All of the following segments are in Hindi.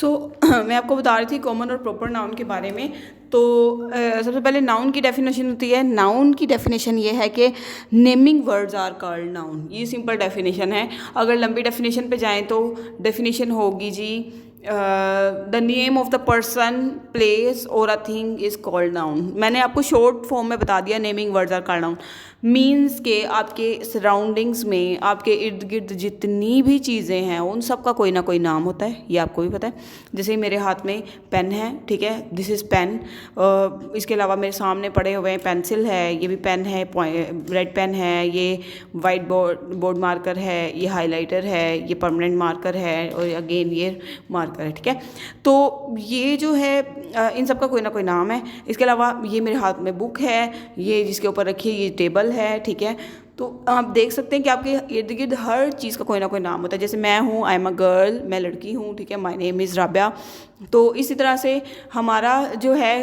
मैं आपको बता रही थी कॉमन और प्रॉपर नाउन के बारे में। तो सबसे पहले नाउन की डेफिनेशन होती है। नाउन की डेफिनेशन ये है कि naming words are called noun. ये सिंपल डेफिनेशन है। अगर लंबी डेफिनेशन पे जाएं तो डेफिनेशन होगी जी the name of the person, place और a thing is called noun. मैंने आपको शॉर्ट फॉर्म में बता दिया naming words are called noun. Means के आपके सराउंडिंग्स में, आपके इर्द गिर्द जितनी भी चीज़ें हैं उन सब का कोई ना कोई नाम होता है, ये आपको भी पता है। जैसे मेरे हाथ में पेन है, ठीक है, दिस इज़ पेन। इसके अलावा मेरे सामने पड़े हुए हैं पेंसिल है, ये भी पेन है, रेड पेन है, ये वाइट बोर्ड मार्कर है, ये हाइलाइटर है, ये परमानेंट मार्कर है और अगेन ये मार्कर है, ठीक है। तो ये जो है इन सब का कोई ना कोई नाम है। इसके अलावा ये मेरे हाथ में बुक है, ये जिसके ऊपर रखी है ये टेबल है, ठीक है। तो आप देख सकते हैं कि आपके इर्द गिर्द हर चीज़ का कोई ना कोई नाम होता है। जैसे मैं हूँ, आई एम अ गर्ल, मैं लड़की हूँ, ठीक है, माय नेम इज़ राबिया। तो इसी तरह से हमारा जो है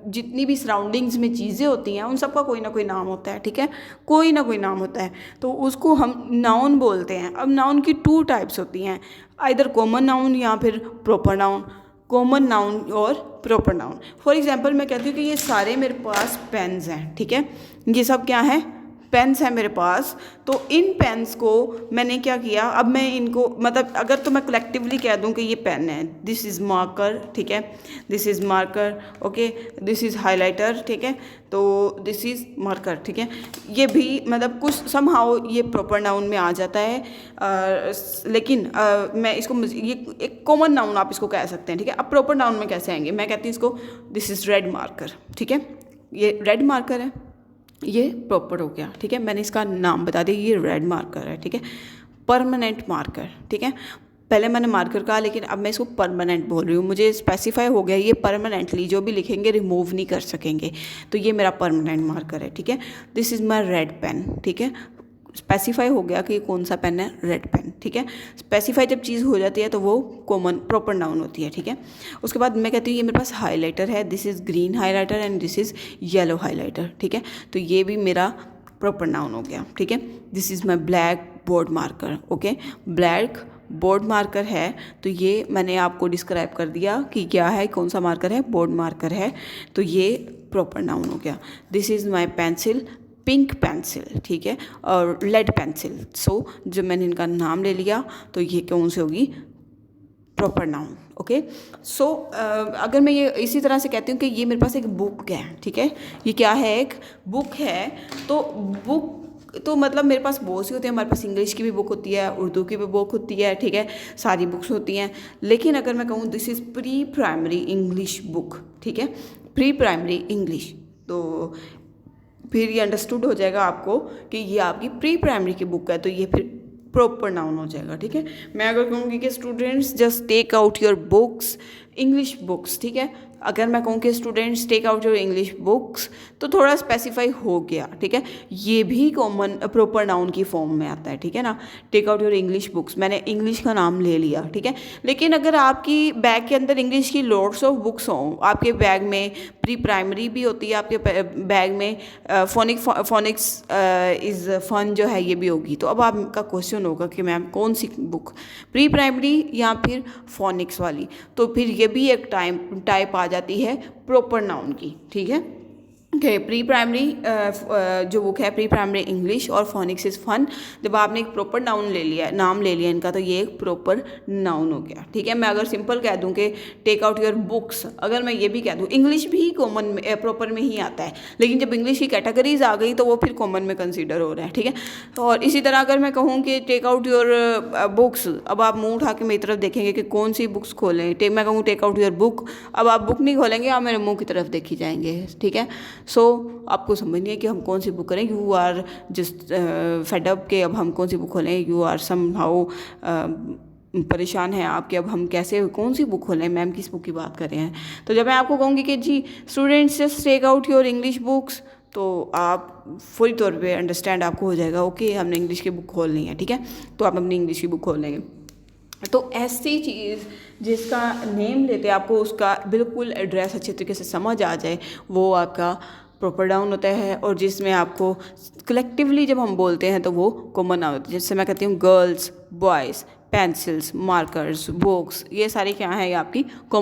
जितनी भी सराउंडिंग्स में चीज़ें होती हैं उन सब का कोई ना कोई नाम होता है, ठीक है, कोई ना कोई नाम होता है। तो उसको हम नाउन बोलते हैं। अब नाउन की 2 टाइप्स होती हैं, आइदर कॉमन नाउन या फिर प्रॉपर नाउन। कॉमन नाउन और प्रॉपर नाउन। फॉर एग्जाम्पल मैं कहती हूँ कि ये सारे मेरे पास पेन्स हैं, ठीक है, ये सब क्या है, पेन्स हैं मेरे पास। तो इन पेन्स को मैंने क्या किया, अब मैं इनको मतलब अगर तो मैं कलेक्टिवली कह दूं कि ये पेन है, दिस इज़ मार्कर, ठीक है, this is marker, okay, this is highlighter, ठीक है, तो दिस इज़ मार्कर, ठीक है, ये भी मतलब कुछ समहाउ ये प्रॉपर नाउन में आ जाता है। लेकिन मैं इसको ये एक कॉमन नाउन आप इसको कह सकते हैं, ठीक है। अब प्रॉपर नाउन में कैसे आएंगे, मैं कहती हूँ इसको दिस इज़ रेड मार्कर, ठीक है, ये रेड मार्कर है, ये प्रॉपर हो गया, ठीक है, मैंने इसका नाम बता दिया, ये रेड मार्कर है, ठीक है। परमानेंट मार्कर, ठीक है, पहले मैंने मार्कर कहा लेकिन अब मैं इसको परमानेंट बोल रही हूँ, मुझे स्पेसिफाई हो गया ये परमानेंटली जो भी लिखेंगे रिमूव नहीं कर सकेंगे, तो ये मेरा परमानेंट मार्कर है, ठीक है। This is my red pen, ठीक है, स्पेसिफाई हो गया कि ये कौन सा पेन है, रेड पेन, ठीक है। स्पेसिफाई जब चीज़ हो जाती है तो वो कॉमन प्रॉपर नाउन होती है, ठीक है। उसके बाद मैं कहती हूँ ये मेरे पास हाइलाइटर है, this is green highlighter and this is yellow highlighter, ठीक है, तो ये भी मेरा प्रॉपर नाउन हो गया, ठीक है। This is my black board marker, okay, black board marker है, तो ये मैंने आपको डिस्क्राइब कर दिया कि क्या है, कौन सा मार्कर है, बोर्ड मार्कर है, तो ये प्रॉपर नाउन हो गया। This is my pencil, pink pencil, ठीक है, और लेड पेंसिल। सो जब मैंने इनका नाम ले लिया तो ये कौन सी होगी, प्रॉपर नाउन, ओके। सो अगर मैं ये इसी तरह से कहती हूँ कि ये मेरे पास एक बुक है, ठीक है, ये क्या है, एक बुक है। तो बुक तो मतलब मेरे पास बहुत सी होती है, हमारे पास इंग्लिश की भी बुक होती है, उर्दू की भी बुक होती है, ठीक है, सारी बुक्स होती हैं। लेकिन अगर मैं कहूँ this is pre primary English book, ठीक है, प्री प्राइमरी इंग्लिश, तो फिर ये अंडरस्टूड हो जाएगा आपको कि ये आपकी प्री प्राइमरी की बुक है, तो ये फिर प्रॉपर नाउन हो जाएगा, ठीक है। मैं अगर कहूँगी कि students just take out your books, English books, ठीक है, अगर मैं कहूँ कि students take out your English books तो थोड़ा स्पेसिफाई हो गया, ठीक है, ये भी कॉमन प्रॉपर नाउन की फॉर्म में आता है, ठीक है ना। Take out your English books, मैंने इंग्लिश का नाम ले लिया, ठीक है। लेकिन अगर आपकी बैग के अंदर इंग्लिश की लॉट्स ऑफ बुक्स हों, आपके बैग में प्री प्राइमरी भी होती है, आपके बैग में फोनिक्स इज़ फन जो है ये भी होगी, तो अब आपका क्वेश्चन होगा कि मैम कौन सी बुक, प्री प्राइमरी या फिर फोनिक्स वाली, तो फिर ये भी एक टाइप आ जाती है प्रॉपर नाउन की, ठीक है। ओके, प्री प्राइमरी जो बुक है प्री प्राइमरी इंग्लिश और फोनिक्स इज़ फन, जब आपने एक प्रॉपर नाउन ले लिया, नाम ले लिया इनका, तो ये एक प्रॉपर नाउन हो गया, ठीक है। मैं अगर सिंपल कह दूं कि टेक आउट योर बुक्स, अगर मैं ये भी कह दूं, इंग्लिश भी कॉमन में प्रॉपर में ही आता है, लेकिन जब इंग्लिश की कैटेगरीज आ गई तो वो फिर कॉमन में कंसिडर हो रहा है, ठीक है। और इसी तरह अगर मैं कहूँ कि टेक आउट योर बुक्स, अब आप मुँह उठा के मेरी तरफ देखेंगे कि कौन सी बुक्स खोलें, मैं कहूँ टेक आउट योर बुक, अब आप बुक नहीं खोलेंगे, आप मेरे मुँह की तरफ देखी जाएंगे, ठीक है। सो आपको समझनी है कि हम कौन सी बुक करें, you are just fed up के अब हम कौन सी बुक खोलें, यू आर समहाउ परेशान है आपके, अब हम कैसे कौन सी बुक खोलें, मैम किस बुक की बात कर रहे हैं। तो जब मैं आपको कहूँगी कि जी students just take out your English books, तो आप फुल तौर पे अंडरस्टैंड आपको हो जाएगा, ओके हमने इंग्लिश की बुक खोलनी है, ठीक है, तो आप अपनी इंग्लिश की बुक खोल लेंगे। तो ऐसी चीज़ जिसका नेम लेते आपको उसका बिल्कुल एड्रेस अच्छे तरीके से समझ आ जाए, वो आपका प्रॉपर नाउन होता है, और जिसमें आपको कलेक्टिवली जब हम बोलते हैं तो वो कॉमन नाउन होता है। जैसे मैं कहती हूँ girls, boys, pencils, markers, books, ये सारी क्या है आपकी